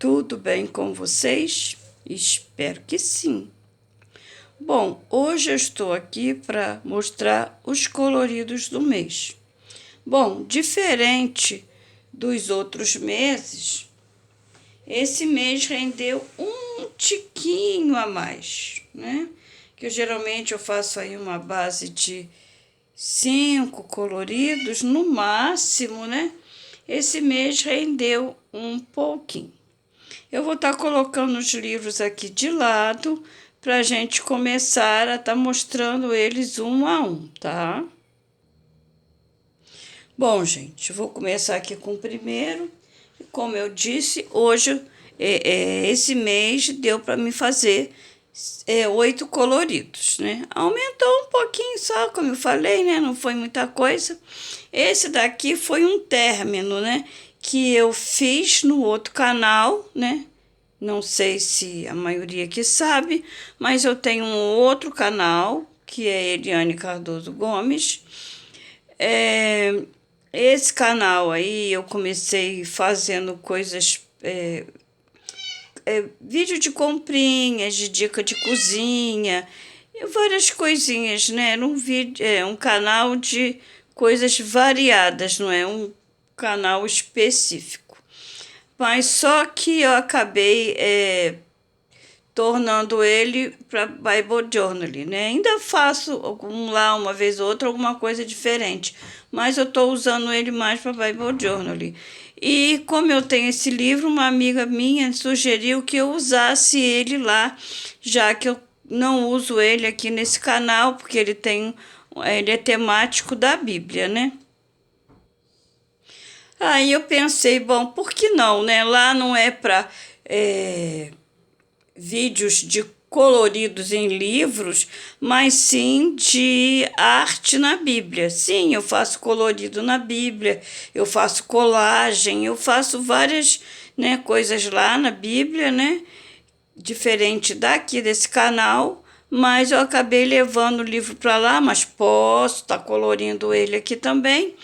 Tudo bem com vocês? Espero que sim. Bom, hoje eu estou aqui para mostrar os coloridos do mês. Bom, diferente dos outros meses, esse mês rendeu um tiquinho a mais, né? Que geralmente eu faço aí uma base de 5 coloridos no máximo, né? Esse mês rendeu um pouquinho. Eu vou estar colocando os livros aqui de lado para a gente começar a estar mostrando eles um a um, tá? Bom, gente, vou começar aqui com o primeiro. Como eu disse, hoje, esse mês, deu para me fazer 8 coloridos, né? Aumentou um pouquinho só, como eu falei, né? Não foi muita coisa. Esse daqui foi um término, né? Que eu fiz no outro canal, né? Não sei se a maioria aqui sabe, mas eu tenho um outro canal, que é Eliane Cardoso Gomes. Esse canal aí eu comecei fazendo coisas, vídeo de comprinhas, de dica de cozinha, e várias coisinhas, né? Era um canal de coisas variadas, não é um canal específico. Mas só que eu acabei tornando ele para Bible Journal, né? Ainda faço lá uma vez ou outra alguma coisa diferente, mas eu estou usando ele mais para Bible Journal. E como eu tenho esse livro, uma amiga minha sugeriu que eu usasse ele lá, já que eu não uso ele aqui nesse canal, porque ele é temático da Bíblia, né? Aí eu pensei, bom, por que não, né? Lá não é para vídeos de coloridos em livros, mas sim de arte na Bíblia. Sim, eu faço colorido na Bíblia, eu faço colagem, eu faço várias, né, coisas lá na Bíblia, né? Diferente daqui desse canal, mas eu acabei levando o livro para lá, mas posso estar colorindo ele aqui também.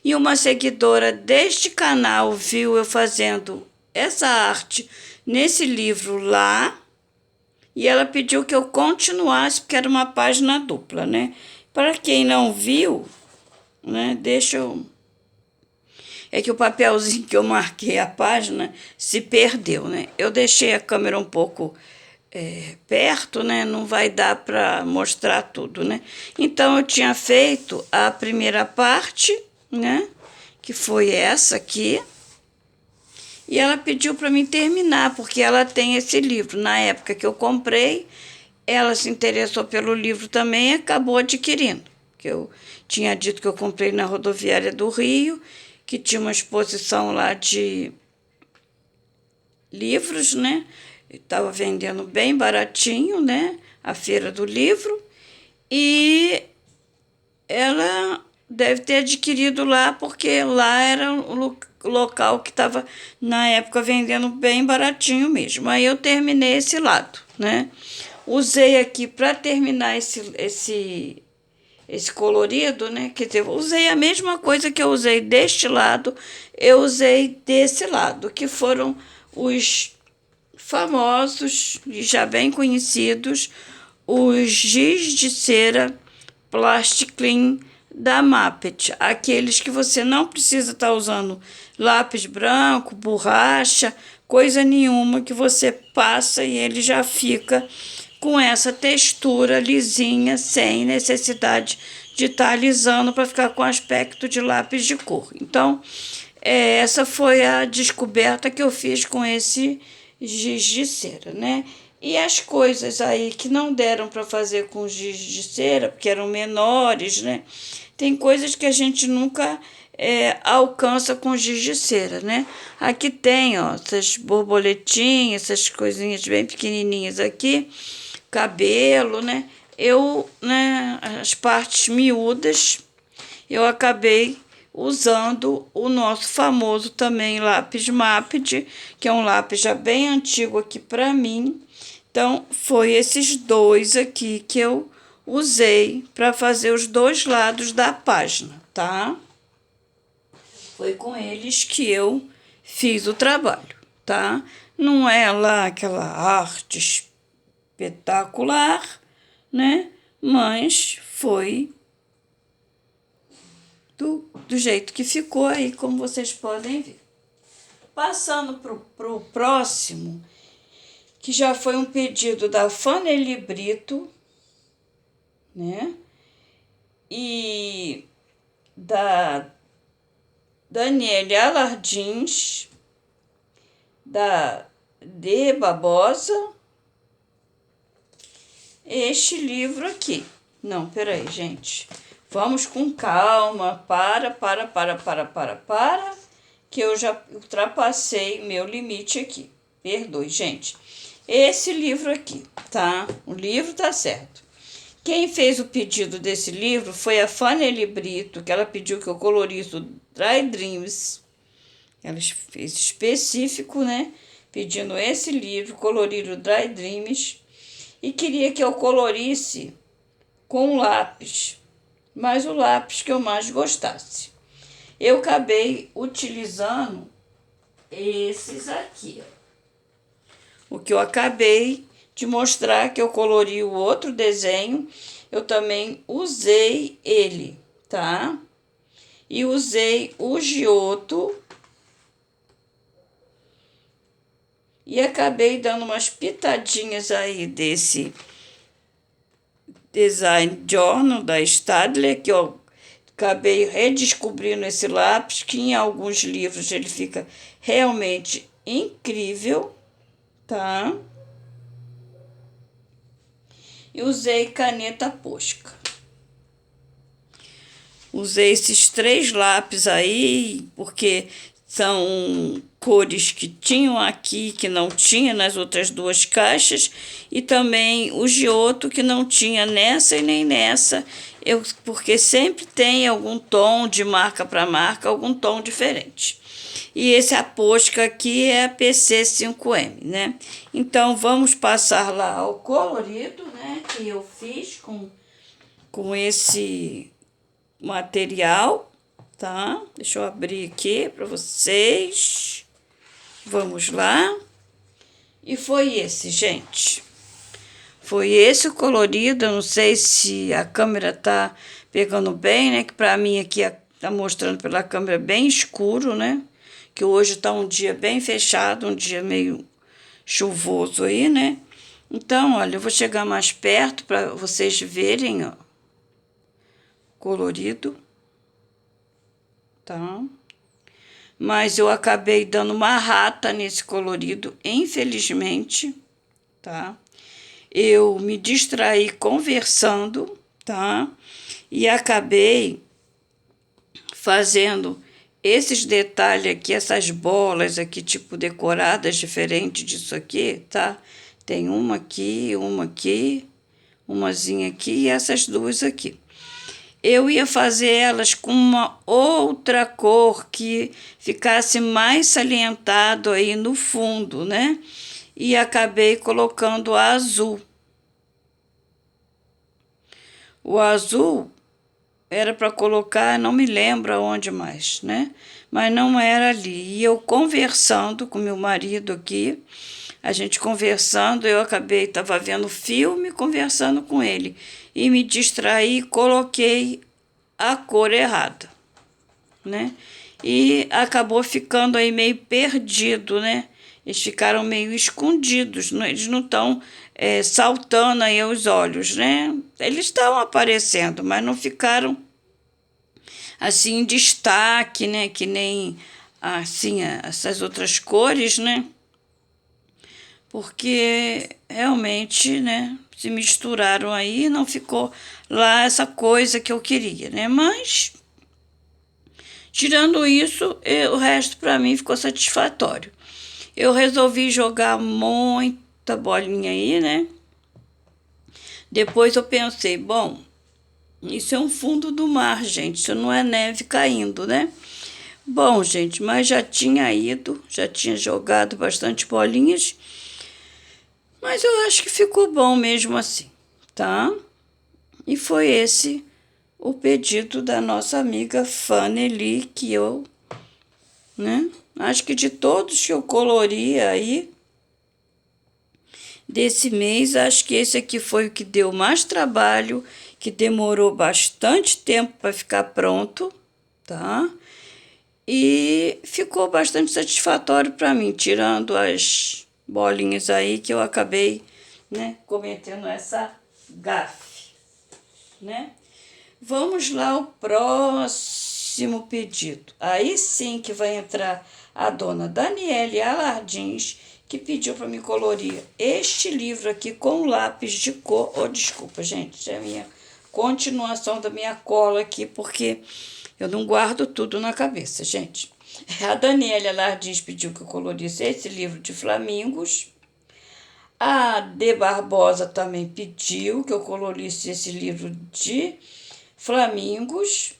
E uma seguidora deste canal viu eu fazendo essa arte nesse livro lá, e ela pediu que eu continuasse, porque era uma página dupla, né? Para quem não viu, né, deixa eu... É que o papelzinho que eu marquei a página se perdeu, né? Eu deixei a câmera um pouco perto, né? Não vai dar para mostrar tudo, né? Então, eu tinha feito a primeira parte, né? Que foi essa aqui. E ela pediu para mim terminar, porque ela tem esse livro. Na época que eu comprei, ela se interessou pelo livro também e acabou adquirindo. Que eu tinha dito que eu comprei na rodoviária do Rio, que tinha uma exposição lá de livros, né? Estava vendendo bem baratinho, né? A feira do livro. E ela deve ter adquirido lá, porque lá era o local que estava, na época, vendendo bem baratinho mesmo. Aí eu terminei esse lado, né? Usei aqui para terminar esse colorido, né? Quer dizer, usei a mesma coisa que eu usei deste lado, eu usei desse lado, que foram os famosos e já bem conhecidos, os giz de cera Plastic Clean da Mapet, aqueles que você não precisa estar usando lápis branco, borracha, coisa nenhuma, que você passa e ele já fica com essa textura lisinha, sem necessidade de estar alisando para ficar com aspecto de lápis de cor. Então, essa foi a descoberta que eu fiz com esse giz de cera, né? E as coisas aí que não deram para fazer com giz de cera, porque eram menores, né? Tem coisas que a gente nunca alcança com giz de cera, né? Aqui tem, ó, essas borboletinhas, essas coisinhas bem pequenininhas aqui, cabelo, né? Né, as partes miúdas, eu acabei usando o nosso famoso também lápis Maped, que é um lápis já bem antigo aqui para mim. Então, foi esses dois aqui que eu usei para fazer os dois lados da página, tá? Foi com eles que eu fiz o trabalho, tá? não é lá aquela arte espetacular, né? Mas foi do jeito que ficou aí, como vocês podem ver. Passando para o próximo, que já foi um pedido da Faneli Brito, né? E da Daniele Alardins, da D. Barbosa, este livro aqui. Não, peraí, gente. Vamos com calma. Para, que eu já ultrapassei meu limite aqui. Perdoe, gente. Esse livro aqui, tá? O livro tá certo. Quem fez o pedido desse livro foi a Faneli Brito, que ela pediu que eu colorisse o Dry Dreams. Ela fez específico, né? Pedindo esse livro, colorir o Dry Dreams. E queria que eu colorisse com lápis, mas o lápis que eu mais gostasse. Eu acabei utilizando esses aqui, ó. O que eu acabei de mostrar, que eu colori o outro desenho, eu também usei ele, tá? E usei o Giotto e acabei dando umas pitadinhas aí desse Design Journal da Staedtler, que eu acabei redescobrindo esse lápis, que em alguns livros ele fica realmente incrível, tá? E usei caneta Posca. Usei esses 3 lápis aí, porque são cores que tinham aqui, que não tinha nas outras 2 caixas, e também o Giotto, que não tinha nessa e nem nessa, porque sempre tem algum tom de marca para marca, algum tom diferente. E esse a Posca aqui é a PC5M, né? Então, vamos passar lá ao colorido, né? Que eu fiz com esse material, tá? Deixa eu abrir aqui para vocês. Vamos lá. E foi esse, gente. Foi esse o colorido. Eu não sei se a câmera tá pegando bem, né? Que para mim aqui tá mostrando pela câmera bem escuro, né? Que hoje tá um dia bem fechado, um dia meio chuvoso aí, né? Então, olha, eu vou chegar mais perto para vocês verem, ó. Colorido. Tá? Mas eu acabei dando uma rata nesse colorido, infelizmente, tá? Eu me distraí conversando, tá? E acabei fazendo esses detalhes aqui, essas bolas aqui, tipo decoradas, diferente disso aqui, tá? Tem uma aqui, umazinha aqui e essas 2 aqui. Eu ia fazer elas com uma outra cor que ficasse mais salientado aí no fundo, né? E acabei colocando a azul. O azul era para colocar, não me lembro aonde mais, né? Mas não era ali. E eu conversando com meu marido aqui, a gente conversando, eu estava vendo filme, conversando com ele. E me distraí, coloquei a cor errada, né? E acabou ficando aí meio perdido, né? Eles ficaram meio escondidos, eles não estão saltando aí os olhos, né? Eles estão aparecendo, mas não ficaram assim em destaque, né? Que nem assim essas outras cores, né? Porque realmente, né? Se misturaram aí, não ficou lá essa coisa que eu queria, né? Mas tirando isso, o resto para mim ficou satisfatório. Eu resolvi jogar muita bolinha aí, né? Depois eu pensei, bom, isso é um fundo do mar, gente, isso não é neve caindo, né? Bom, gente, mas já tinha jogado bastante bolinhas, mas eu acho que ficou bom mesmo assim, tá? E foi esse o pedido da nossa amiga Faneli, que eu, né? Acho que de todos que eu colori aí, desse mês. Acho que esse aqui foi o que deu mais trabalho, que demorou bastante tempo para ficar pronto, tá? E ficou bastante satisfatório para mim, tirando as bolinhas aí que eu acabei, né, cometendo essa gafe, né? Vamos lá ao próximo pedido. Aí sim que vai entrar a dona Daniele Alardins, que pediu para me colorir este livro aqui com lápis de cor. Oh, desculpa, gente, é a minha continuação da minha cola aqui, porque eu não guardo tudo na cabeça, gente. A Daniele Alardins pediu que eu colorisse esse livro de flamingos. A D. Barbosa também pediu que eu colorisse esse livro de flamingos.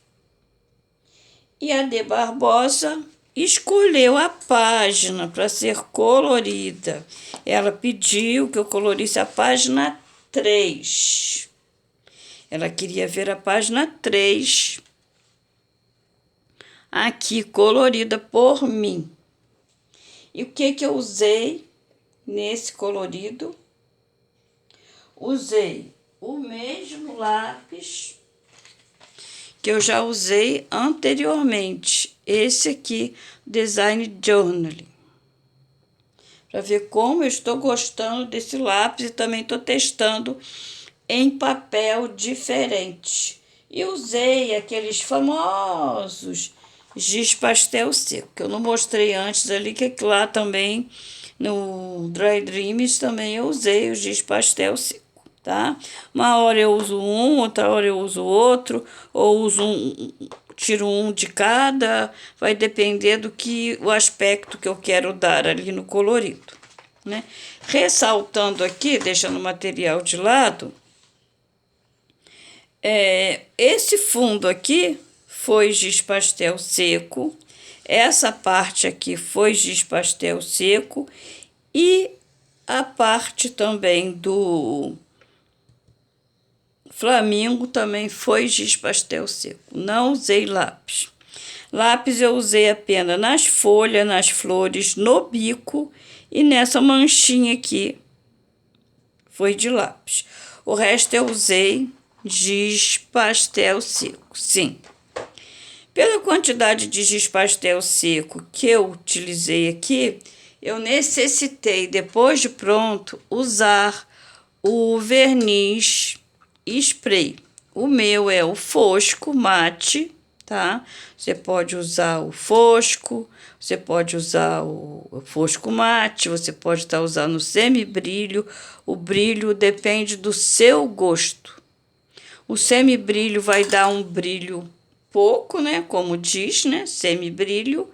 E a D. Barbosa escolheu a página para ser colorida. Ela pediu que eu colorisse a página 3. Ela queria ver a página 3 aqui colorida por mim. E o que eu usei nesse colorido? Usei o mesmo lápis que eu já usei anteriormente, esse aqui, Design Journaling, para ver como eu estou gostando desse lápis, e também estou testando em papel diferente. E usei aqueles famosos giz pastel seco, que eu não mostrei antes ali, que lá também no Dry Dreams também eu usei o giz pastel seco, tá? Uma hora eu uso um, outra hora eu uso outro, ou uso tiro um de cada, vai depender do que o aspecto que eu quero dar ali no colorido, né? Ressaltando aqui, deixando o material de lado, esse fundo aqui foi giz pastel seco, essa parte aqui foi giz pastel seco e a parte também do Flamingo também foi giz pastel seco. Não usei lápis. Lápis eu usei apenas nas folhas, nas flores, no bico e nessa manchinha aqui foi de lápis. O resto eu usei giz pastel seco, sim. Pela quantidade de giz pastel seco que eu utilizei aqui, eu necessitei, depois de pronto, usar o verniz spray. O meu é o Fosco Mate, tá? Você pode usar o Fosco, você pode usar o Fosco Mate, você pode estar usando o semi-brilho. O brilho depende do seu gosto. O semi-brilho vai dar um brilho pouco, né? Como diz, né? Semi-brilho.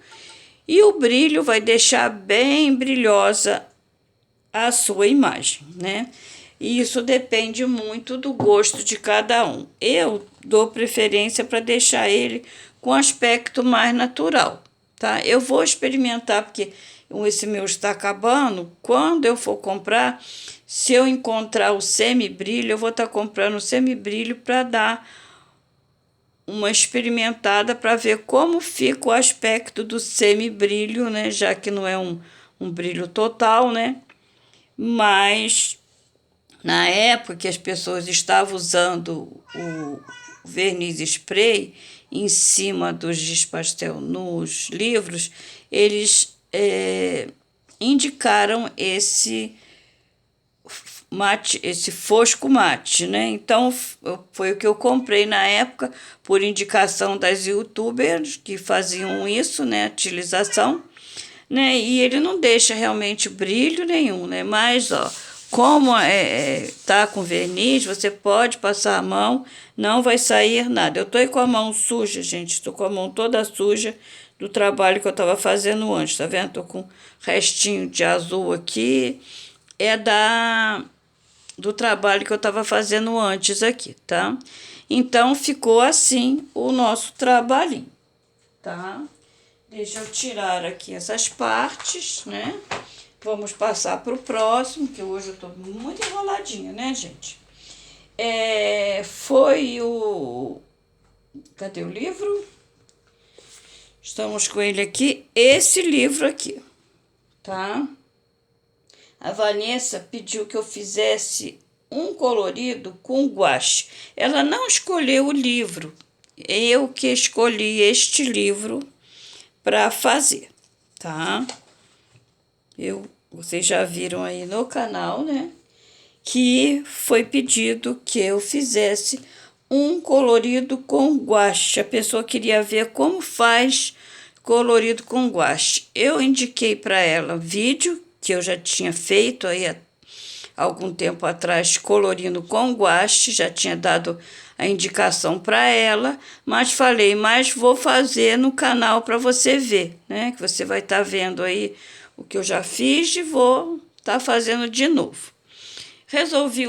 E o brilho vai deixar bem brilhosa a sua imagem, né? E isso depende muito do gosto de cada um. Eu dou preferência para deixar ele com aspecto mais natural, tá? Eu vou experimentar, porque esse meu está acabando. Quando eu for comprar, se eu encontrar o semi-brilho, eu vou estar comprando o semi-brilho para dar uma experimentada para ver como fica o aspecto do semi-brilho, né? Já que não é um brilho total, né? Mas na época que as pessoas estavam usando o verniz spray em cima dos giz pastel nos livros, eles indicaram esse mate, esse fosco mate, né? Então foi o que eu comprei na época por indicação das youtubers que faziam isso, né? Utilização, né? E ele não deixa realmente brilho nenhum, né? Mas ó, como tá com verniz, você pode passar a mão, não vai sair nada. Eu tô aí com a mão suja, gente, estou com a mão toda suja do trabalho que eu estava fazendo antes, tá vendo? Tô com restinho de azul aqui, do trabalho que eu estava fazendo antes aqui, tá? Então, ficou assim o nosso trabalhinho, tá? Deixa eu tirar aqui essas partes, né? Vamos passar para o próximo, que hoje eu estou muito enroladinha, né, gente? Foi o... Cadê o livro? Estamos com ele aqui. Esse livro aqui, tá? a Vanessa pediu que eu fizesse um colorido com guache. Ela não escolheu o livro, eu que escolhi este livro para fazer, tá? Vocês já viram aí no canal, né? Que foi pedido que eu fizesse um colorido com guache. A pessoa queria ver como faz colorido com guache. Eu indiquei para ela vídeo que eu já tinha feito aí há algum tempo atrás, colorindo com guache, já tinha dado a indicação para ela, mas falei, mas vou fazer no canal para você ver, né? Que você vai estar vendo aí o que eu já fiz e vou estar fazendo de novo. Resolvi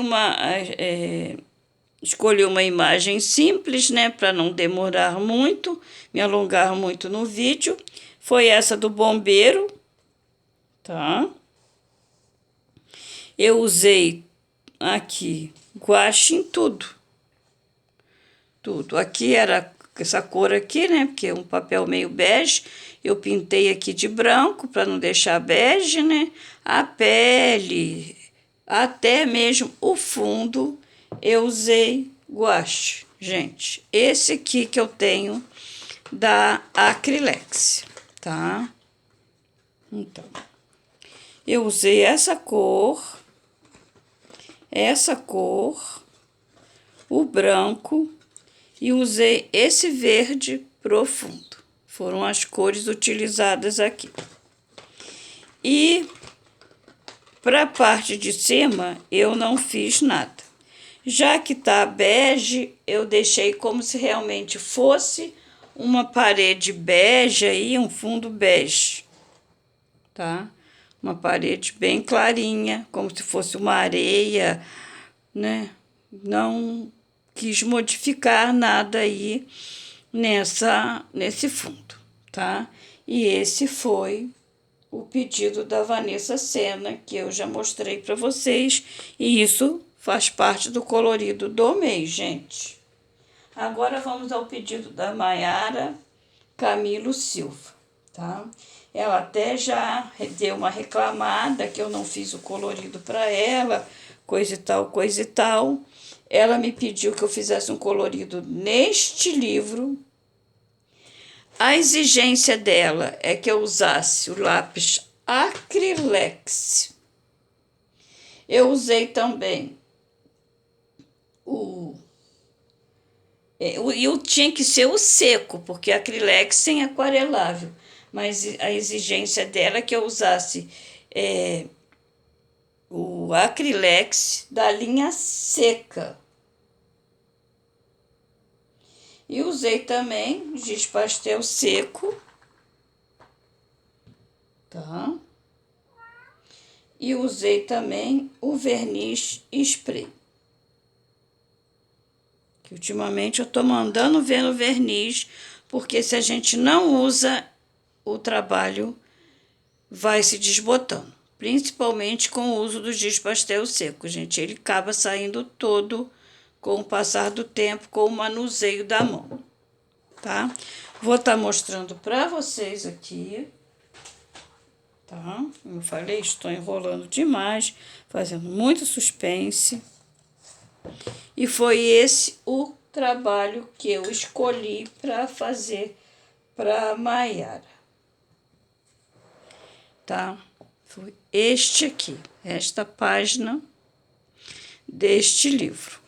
escolher uma imagem simples, né, para não demorar muito, me alongar muito no vídeo. Foi essa do bombeiro, tá? Eu usei aqui guache em tudo. Tudo. Aqui era essa cor aqui, né, porque é um papel meio bege. Eu pintei aqui de branco para não deixar bege, né? A pele, até mesmo o fundo, eu usei guache. Gente, esse aqui que eu tenho da Acrylex, tá? Então, eu usei essa cor, o branco e usei esse verde profundo. Foram as cores utilizadas aqui. E para a parte de cima eu não fiz nada. Já que tá bege, eu deixei como se realmente fosse uma parede bege aí, um fundo bege, tá? Uma parede bem clarinha, como se fosse uma areia, né? Não quis modificar nada aí nesse fundo, tá? E esse foi o pedido da Vanessa Sena, que eu já mostrei para vocês, e isso faz parte do colorido do mês, gente. Agora vamos ao pedido da Maiara Camilo Silva, tá? Ela até já deu uma reclamada que eu não fiz o colorido para ela, coisa e tal, coisa e tal. Ela me pediu que eu fizesse um colorido neste livro. A exigência dela é que eu usasse o lápis Acrylex. Eu usei também eu tinha que ser o seco, porque Acrylex é aquarelável, mas a exigência dela é que eu usasse o Acrylex da linha seca. E usei também giz pastel seco, tá? E usei também o verniz spray. Que ultimamente eu tô mandando ver no verniz, porque se a gente não usa, o trabalho vai se desbotando. Principalmente com o uso do giz pastel seco, gente. Ele acaba saindo todo com o passar do tempo, com o manuseio da mão, tá? Vou estar mostrando para vocês aqui, tá? Como eu falei, estou enrolando demais, fazendo muito suspense. E foi esse o trabalho que eu escolhi para fazer para Maiara, tá? Foi este aqui, esta página deste livro.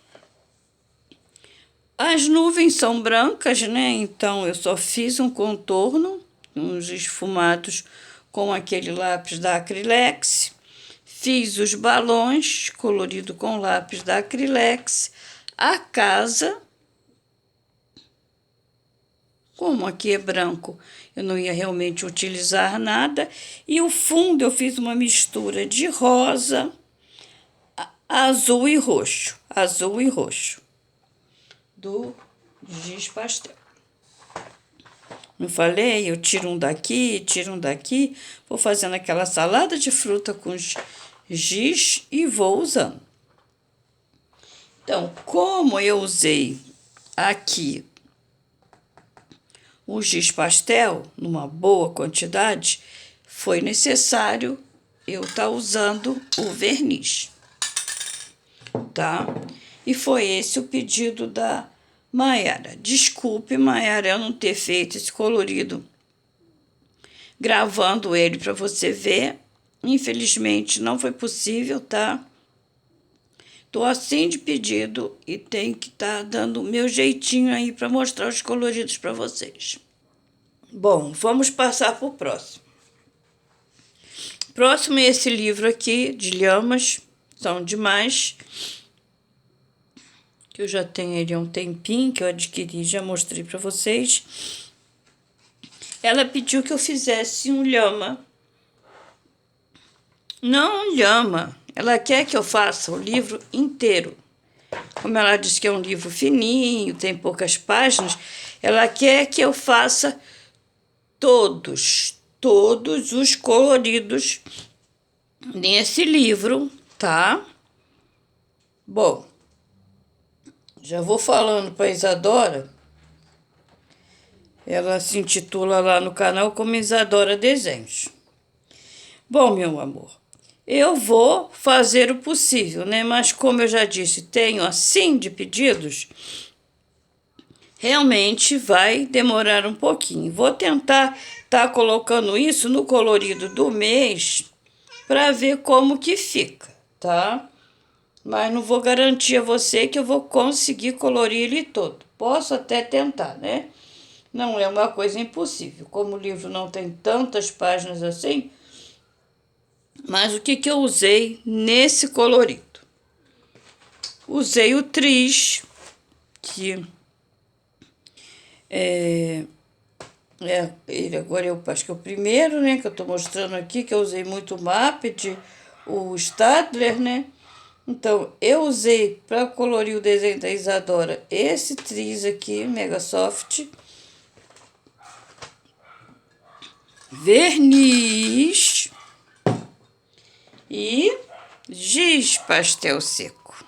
As nuvens são brancas, né? Então eu só fiz um contorno, uns esfumados com aquele lápis da Acrylex. Fiz os balões, colorido com lápis da Acrylex. A casa, como aqui é branco, eu não ia realmente utilizar nada. E o fundo eu fiz uma mistura de rosa, azul e roxo. Azul e roxo. Do giz pastel. Não falei? Eu tiro um daqui, tiro um daqui. Vou fazendo aquela salada de fruta com giz e vou usando. Então, como eu usei aqui o giz pastel numa boa quantidade, foi necessário eu estar usando o verniz, tá? E foi esse o pedido da Maiara. Desculpe, Maiara, eu não ter feito esse colorido gravando ele para você ver. Infelizmente não foi possível, tá? Tô assim de pedido e tenho que estar dando o meu jeitinho aí para mostrar os coloridos para vocês. Bom, vamos passar para o próximo. Próximo é esse livro aqui, de lhamas, são demais. Que eu já tenho ele há um tempinho, que eu adquiri, já mostrei para vocês. Ela pediu que eu fizesse um lhama. Não um lhama, ela quer que eu faça o livro inteiro. Como ela disse que é um livro fininho, tem poucas páginas, ela quer que eu faça todos os coloridos nesse livro, tá? Bom, já vou falando para Isadora. Ela se intitula lá no canal como Isadora Desenhos. Bom, meu amor, eu vou fazer o possível, né? Mas como eu já disse, tenho assim de pedidos, realmente vai demorar um pouquinho. Vou tentar estar colocando isso no colorido do mês para ver como que fica, tá? Mas não vou garantir a você que eu vou conseguir colorir ele todo. Posso até tentar, né? Não é uma coisa impossível. Como o livro não tem tantas páginas assim, mas o que eu usei nesse colorido? Usei o Tris, que ele agora eu acho que é o primeiro, né, que eu tô mostrando aqui, que eu usei muito o Maped, o Stadler, né? Então, eu usei para colorir o desenho da Isadora esse Tris aqui, Mega Soft. Verniz e giz pastel seco.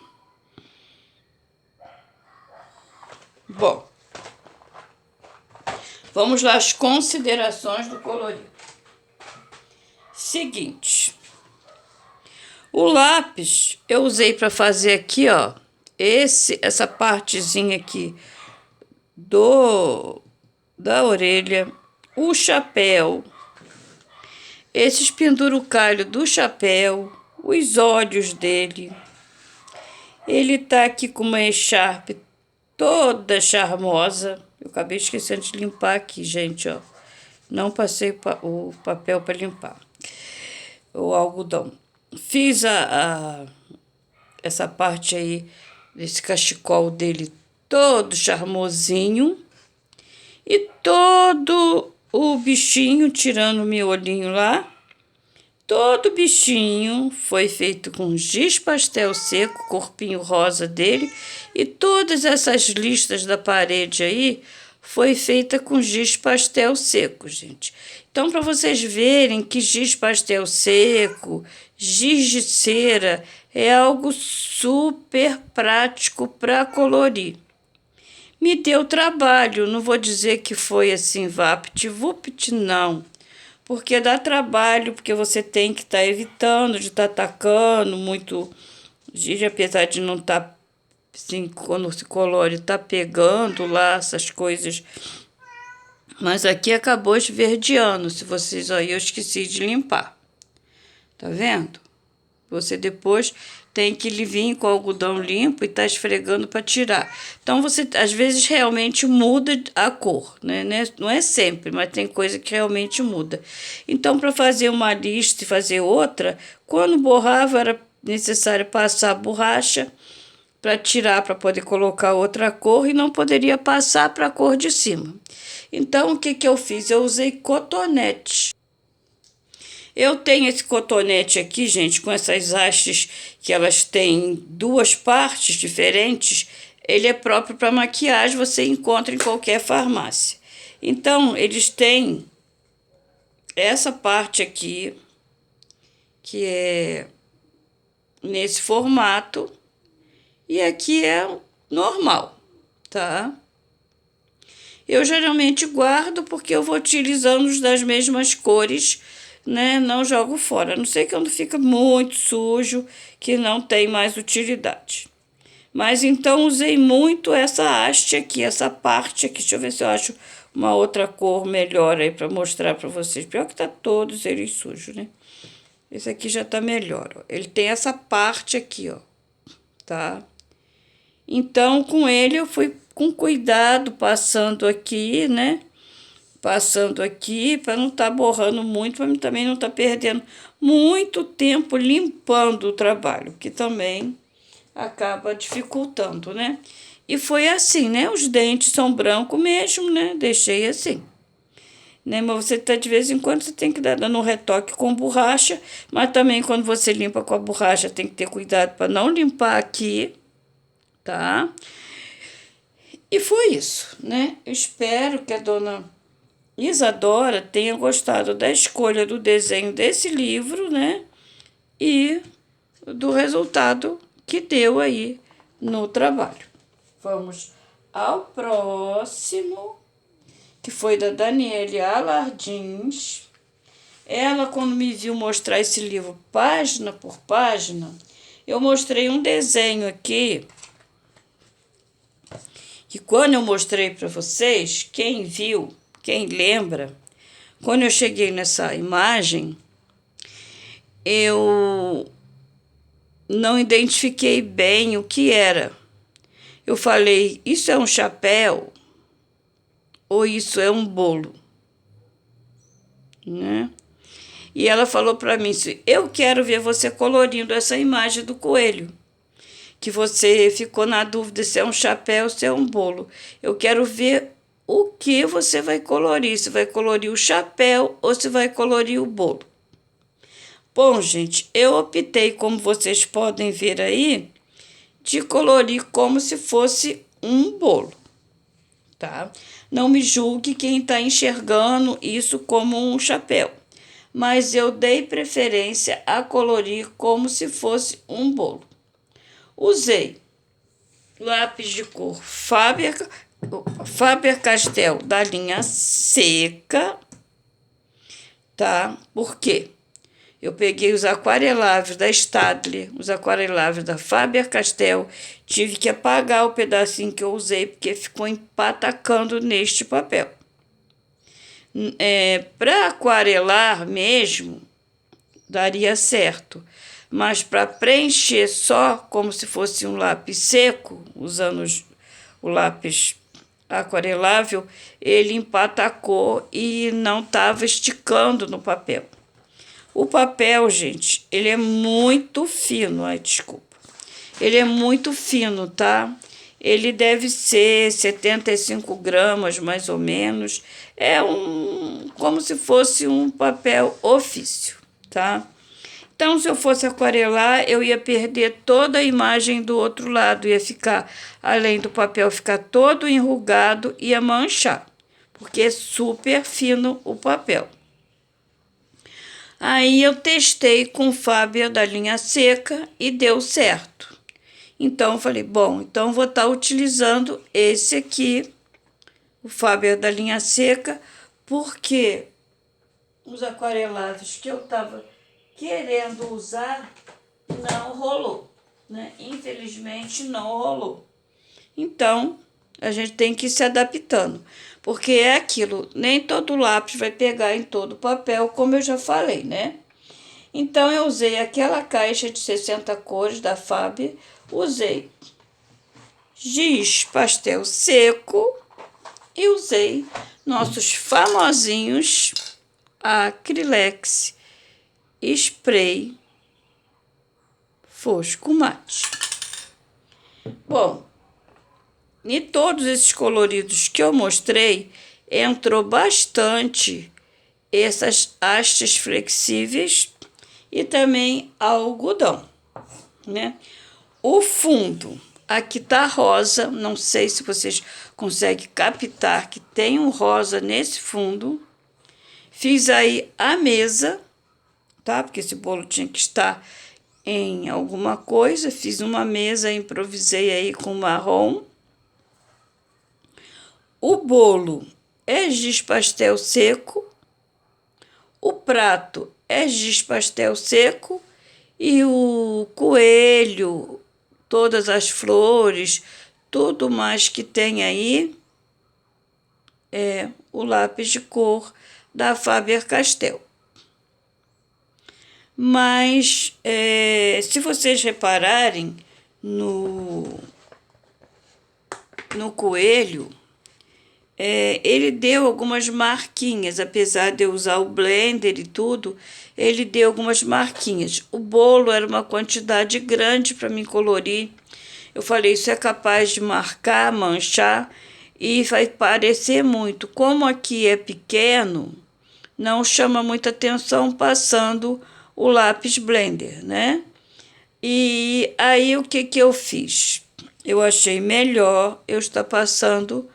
Bom, vamos lá às considerações do colorido. Seguinte, o lápis eu usei para fazer aqui, ó, essa partezinha aqui da orelha, o chapéu, esses pendurucalhos do chapéu, os olhos dele. Ele tá aqui com uma echarpe toda charmosa. Eu acabei esquecendo de limpar aqui, gente, ó. Não passei o papel para limpar. O algodão. Fiz essa parte aí, desse cachecol dele todo charmosinho. E todo o bichinho, tirando o miolinho lá, todo bichinho foi feito com giz pastel seco, corpinho rosa dele, e todas essas listas da parede aí foi feita com giz pastel seco, gente. Então, para vocês verem que giz pastel seco, giz de cera, é algo super prático para colorir. Me deu trabalho, não vou dizer que foi assim, vapt-vupt, não. Porque dá trabalho, porque você tem que estar evitando de estar tacando muito giz, apesar de não estar, assim, quando se colore, tá pegando lá essas coisas. Mas aqui acabou esverdeando, se vocês aí, eu esqueci de limpar. Tá vendo? Você depois tem que vir com algodão limpo e tá esfregando para tirar. Então, você, às vezes, realmente muda a cor, né? Não é sempre, mas tem coisa que realmente muda. Então, para fazer uma lista e fazer outra, quando borrava, era necessário passar a borracha para tirar, para poder colocar outra cor, e não poderia passar para a cor de cima. Então, o que eu fiz? Eu usei cotonete. Eu tenho esse cotonete aqui, gente, com essas hastes que elas têm duas partes diferentes. Ele é próprio para maquiagem, você encontra em qualquer farmácia. Então, eles têm essa parte aqui, que é nesse formato, e aqui é normal, tá? Eu geralmente guardo porque eu vou utilizando os das mesmas cores né, não jogo fora. A não sei quando fica muito sujo, que não tem mais utilidade. Mas então usei muito essa haste aqui, essa parte aqui. Deixa eu ver se eu acho uma outra cor melhor aí para mostrar para vocês. Pior que tá todos eles sujos, né? Esse aqui já tá melhor, ó. Ele tem essa parte aqui, ó, tá? Então, com ele eu fui com cuidado passando aqui, né? Passando aqui para não estar borrando muito, para também não estar perdendo muito tempo limpando o trabalho, que também acaba dificultando, né? E foi assim, né? Os dentes são brancos mesmo, né? Deixei assim. Né? Mas você tá, de vez em quando você tem que dar dando um retoque com borracha, mas também quando você limpa com a borracha tem que ter cuidado para não limpar aqui, tá? E foi isso, né? Eu espero que a dona Isadora tenha gostado da escolha do desenho desse livro, né? E do resultado que deu aí no trabalho. Vamos ao próximo, que foi da Daniele Alardins. Ela, quando me viu mostrar esse livro página por página, eu mostrei um desenho aqui, que quando eu mostrei para vocês, quem viu, quem lembra, quando eu cheguei nessa imagem, eu não identifiquei bem o que era. Eu falei, isso é um chapéu ou isso é um bolo, né? E ela falou para mim, eu quero ver você colorindo essa imagem do coelho, que você ficou na dúvida se é um chapéu ou se é um bolo. Eu quero ver o que você vai colorir, se vai colorir o chapéu ou se vai colorir o bolo. Bom, gente, eu optei, como vocês podem ver aí, de colorir como se fosse um bolo, tá? Não me julgue quem está enxergando isso como um chapéu, mas eu dei preferência a colorir como se fosse um bolo. Usei lápis de cor Faber-Castell da linha seca, tá? Por quê? Eu peguei os aquareláveis da Staedtler, os aquareláveis da Faber-Castell, tive que apagar o pedacinho que eu usei, porque ficou empatacando neste papel. Para aquarelar mesmo, daria certo, mas para preencher só como se fosse um lápis seco, usando o lápis aquarelável, ele empatacou e não estava esticando no papel. O papel, gente, ele é muito fino, ai, desculpa. Ele é muito fino, tá? Ele deve ser 75 gramas, mais ou menos. É como se fosse um papel ofício, tá? Então, se eu fosse aquarelar, eu ia perder toda a imagem do outro lado. Ia ficar, além do papel ficar todo enrugado, ia manchar. Porque é super fino o papel. Aí eu testei com o Faber da linha seca e deu certo. Então eu falei, bom, então vou estar utilizando esse aqui, o Faber da linha seca, porque os aquarelados que eu estava querendo usar não rolou, né? Infelizmente não rolou. Então a gente tem que ir se adaptando, porque é aquilo, nem todo lápis vai pegar em todo o papel, como eu já falei, né? Então, eu usei aquela caixa de 60 cores da Faber, usei giz pastel seco e usei nossos famosinhos Acrylex Spray Fosco Mate. Bom, em todos esses coloridos que eu mostrei, entrou bastante essas hastes flexíveis e também algodão, né? O fundo, aqui tá rosa, não sei se vocês conseguem captar que tem um rosa nesse fundo. Fiz aí a mesa, tá? Porque esse bolo tinha que estar em alguma coisa. Fiz uma mesa, improvisei aí com marrom. O bolo é giz pastel seco. O prato é giz pastel seco e o coelho, todas as flores, tudo mais que tem aí é o lápis de cor da Faber-Castell. Mas, se vocês repararem no coelho, ele deu algumas marquinhas, apesar de eu usar o blender e tudo, ele deu algumas marquinhas. O bolo era uma quantidade grande para mim colorir. Eu falei, isso é capaz de marcar, manchar e vai parecer muito. Como aqui é pequeno, não chama muita atenção passando o lápis blender, né? E aí o que eu fiz? Eu achei melhor eu estar passando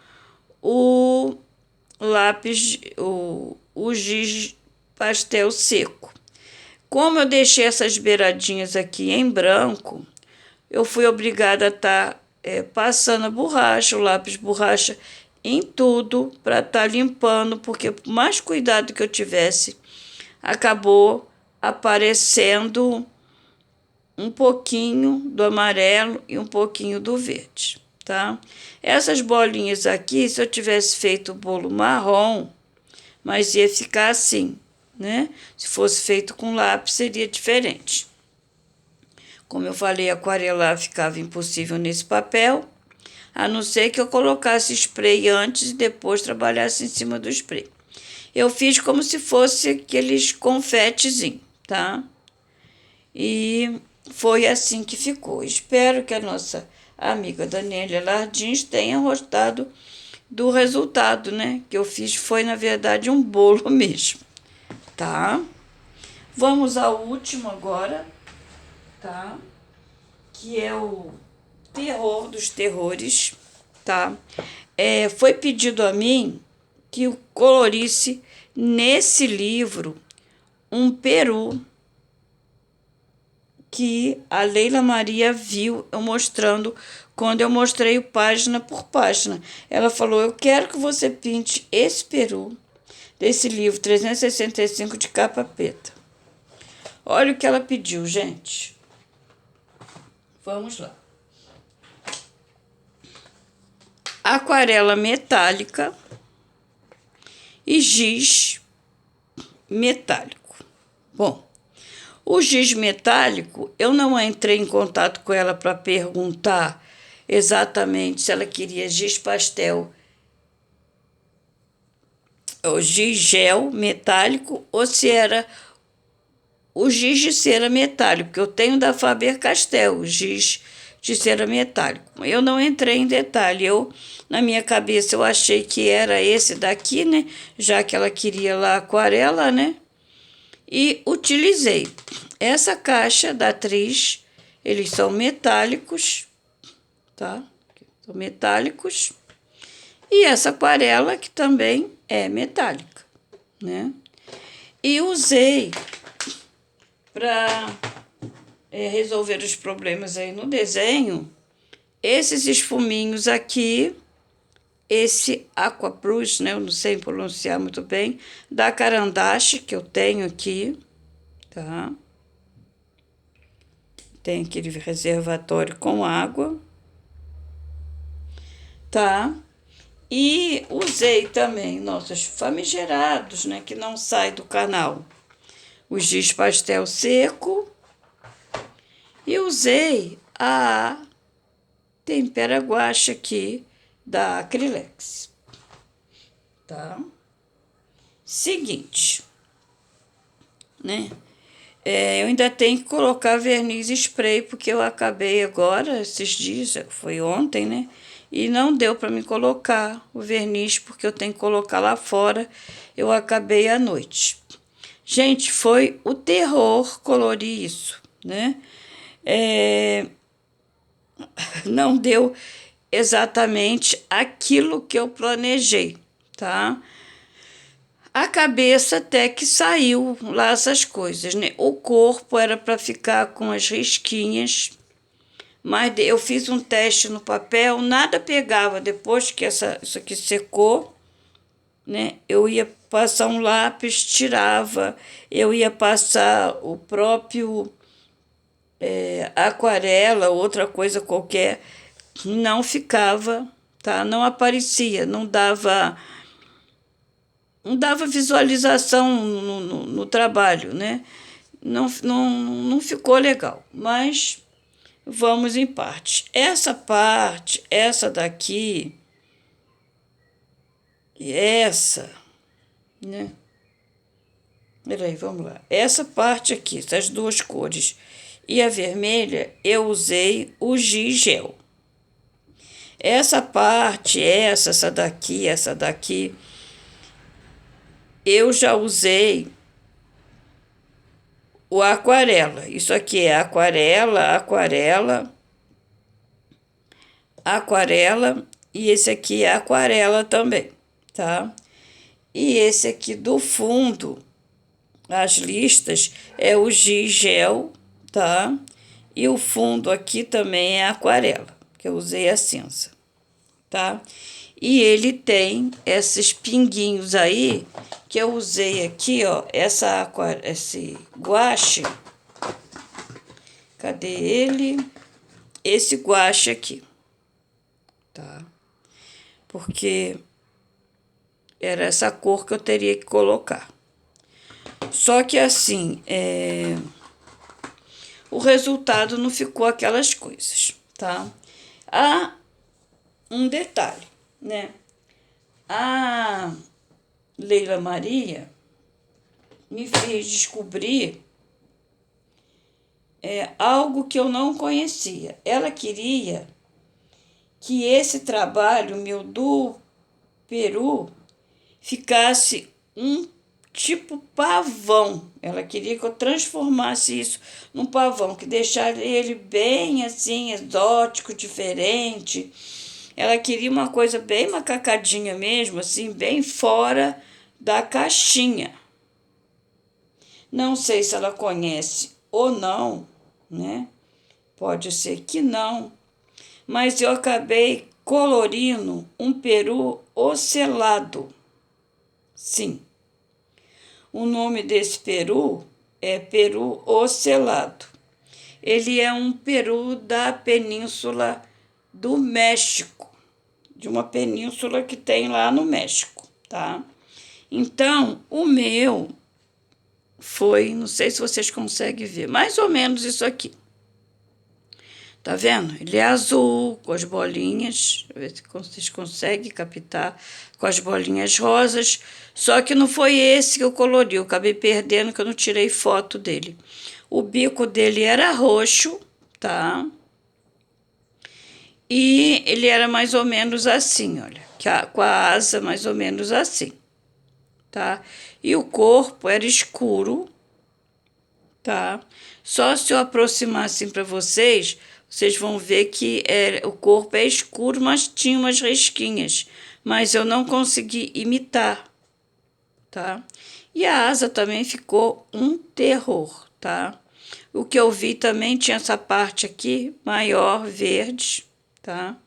o lápis, o giz pastel seco. Como eu deixei essas beiradinhas aqui em branco, eu fui obrigada a estar passando a borracha, o lápis borracha em tudo para estar limpando, porque por mais cuidado que eu tivesse, acabou aparecendo um pouquinho do amarelo e um pouquinho do verde, tá? Essas bolinhas aqui, se eu tivesse feito o bolo marrom, mas ia ficar assim, né? Se fosse feito com lápis, seria diferente. Como eu falei, aquarelar ficava impossível nesse papel, a não ser que eu colocasse spray antes e depois trabalhasse em cima do spray. Eu fiz como se fosse aqueles confetezinhos, tá? E foi assim que ficou. Espero que a nossa amiga Daniela Lardins tenha gostado do resultado, né? Que eu fiz foi, na verdade, um bolo mesmo, tá? Vamos ao último agora, tá? Que é o terror dos terrores, tá? Foi pedido a mim que eu colorisse nesse livro um peru que a Leila Maria viu eu mostrando quando eu mostrei página por página. Ela falou, eu quero que você pinte esse peru desse livro 365 de capa preta. Olha o que ela pediu, gente. Vamos lá. Aquarela metálica e giz metálico. Bom, o giz metálico, eu não entrei em contato com ela para perguntar exatamente se ela queria giz pastel ou giz gel metálico ou se era o giz de cera metálico, que eu tenho da Faber-Castell, o giz de cera metálico. Eu não entrei em detalhe, na minha cabeça eu achei que era esse daqui, né? Já que ela queria lá aquarela, né? E utilizei essa caixa da atriz, eles são metálicos, tá? São metálicos. E essa aquarela que também é metálica, né? E usei para resolver os problemas aí no desenho, esses esfuminhos aqui, esse Aqua Plus, né? Eu não sei pronunciar muito bem, da Carandache, que eu tenho aqui, tá? Tem aquele reservatório com água, tá? E usei também nossos famigerados, né? Que não sai do canal, o giz pastel seco. E usei a tempera guache aqui da Acrylex, tá? Seguinte, né? Eu ainda tenho que colocar verniz spray, porque eu acabei agora, esses dias, foi ontem, né? E não deu para me colocar o verniz, porque eu tenho que colocar lá fora. Eu acabei à noite. Gente, foi o terror colorir isso, né? Não deu exatamente aquilo que eu planejei, tá? A cabeça até que saiu lá essas coisas, né? O corpo era para ficar com as risquinhas, mas eu fiz um teste no papel, nada pegava. Depois que isso aqui secou, né? Eu ia passar um lápis, tirava. Eu ia passar o próprio aquarela, outra coisa qualquer, não ficava, tá? Não aparecia, não dava visualização no trabalho, né? Não ficou legal, mas vamos em parte, essa daqui e essa, né? Peraí, vamos lá. Essa parte aqui, essas duas cores e a vermelha, eu usei o giz gel. Essa parte, essa daqui, eu já usei o aquarela. Isso aqui é aquarela e esse aqui é aquarela também, tá? E esse aqui do fundo, as listas, é o giz gel, tá? E o fundo aqui também é aquarela, que eu usei a cinza, tá? E ele tem esses pinguinhos aí que eu usei aqui, ó, esse guache. Cadê ele? Esse guache aqui, tá? Porque era essa cor que eu teria que colocar. Só que assim, o resultado não ficou aquelas coisas, tá? Há um detalhe, né? A Leila Maria me fez descobrir algo que eu não conhecia. Ela queria que esse trabalho meu do Peru ficasse um tipo pavão. Ela queria que eu transformasse isso num pavão, que deixasse ele bem assim, exótico, diferente. Ela queria uma coisa bem macacadinha mesmo, assim, bem fora da caixinha. Não sei se ela conhece ou não, né? Pode ser que não. Mas eu acabei colorindo um peru ocelado. Sim. O nome desse peru é peru ocelado. Ele é um peru da península do México, de uma península que tem lá no México, tá? Então, o meu foi, não sei se vocês conseguem ver, mais ou menos isso aqui. Tá vendo? Ele é azul, com as bolinhas, deixa eu ver se vocês conseguem captar, com as bolinhas rosas, só que não foi esse que eu colori, eu acabei perdendo que eu não tirei foto dele. O bico dele era roxo, tá? E ele era mais ou menos assim, olha, com a asa mais ou menos assim, tá? E o corpo era escuro, tá? Só se eu aproximar assim para vocês, vocês vão ver que o corpo é escuro, mas tinha umas risquinhas, mas eu não consegui imitar, tá? E a asa também ficou um terror, tá? O que eu vi também tinha essa parte aqui maior, verde, tá?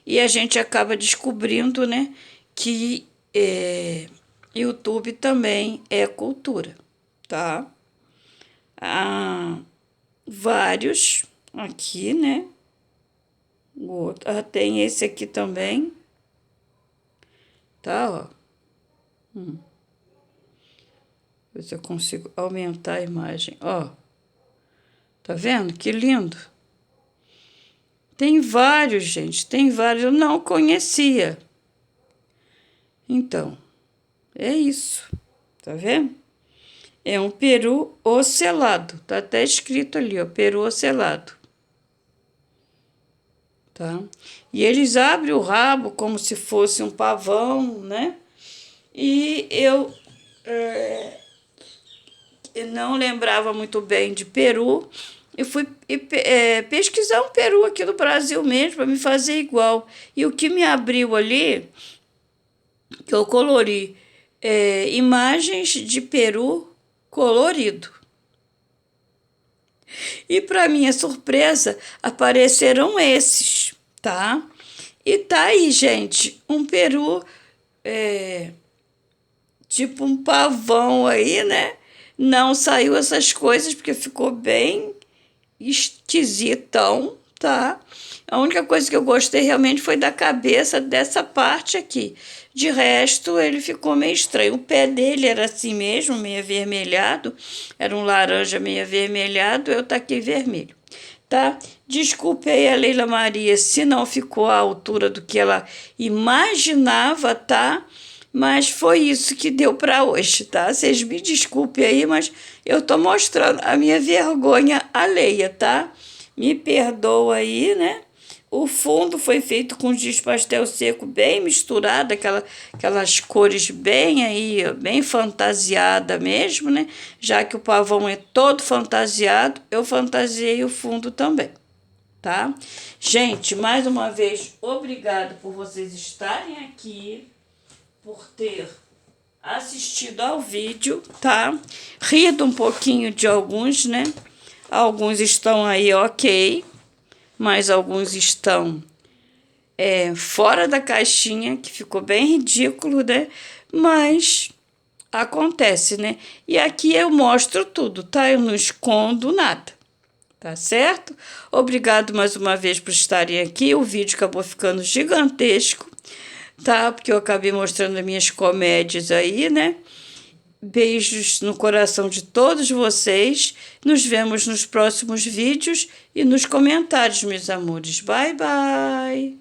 E a gente acaba descobrindo, né, que YouTube também é cultura, tá? Há vários aqui, né? Tem esse aqui também, tá? Ó. Ver se eu consigo aumentar a imagem, ó. Tá vendo? Que lindo. Tem vários, gente, tem vários. Eu não conhecia. Então, é isso. Tá vendo? É um peru ocelado. Tá até escrito ali, ó, peru ocelado. Tá? E eles abrem o rabo como se fosse um pavão, né? E eu não lembrava muito bem de peru. Eu fui pesquisar um peru aqui do Brasil mesmo para me fazer igual. E o que me abriu ali, que eu colori imagens de peru colorido. E para minha surpresa, apareceram esses, tá? E tá aí, gente, um peru tipo um pavão aí, né? Não saiu essas coisas porque ficou bem esquisitão, tá? A única coisa que eu gostei realmente foi da cabeça dessa parte aqui. De resto, ele ficou meio estranho. O pé dele era assim mesmo, meio avermelhado. Era um laranja meio avermelhado, eu taquei vermelho, tá? Desculpe aí a Leila Maria se não ficou à altura do que ela imaginava, tá? Mas foi isso que deu para hoje, tá? Vocês me desculpem aí, mas eu tô mostrando a minha vergonha alheia, tá? Me perdoa aí, né? O fundo foi feito com giz pastel seco bem misturado, aquelas cores bem aí, bem fantasiada mesmo, né? Já que o pavão é todo fantasiado, eu fantasiei o fundo também, tá? Gente, mais uma vez, obrigado por vocês estarem aqui, por ter assistido ao vídeo, tá? Rido um pouquinho de alguns, né? Alguns estão aí ok, mas alguns estão fora da caixinha, que ficou bem ridículo, né? Mas acontece, né? E aqui eu mostro tudo, tá? Eu não escondo nada, tá certo? Obrigado mais uma vez por estarem aqui. O vídeo acabou ficando gigantesco, tá? Porque eu acabei mostrando as minhas comédias aí, né? Beijos no coração de todos vocês. Nos vemos nos próximos vídeos e nos comentários, meus amores. Bye, bye!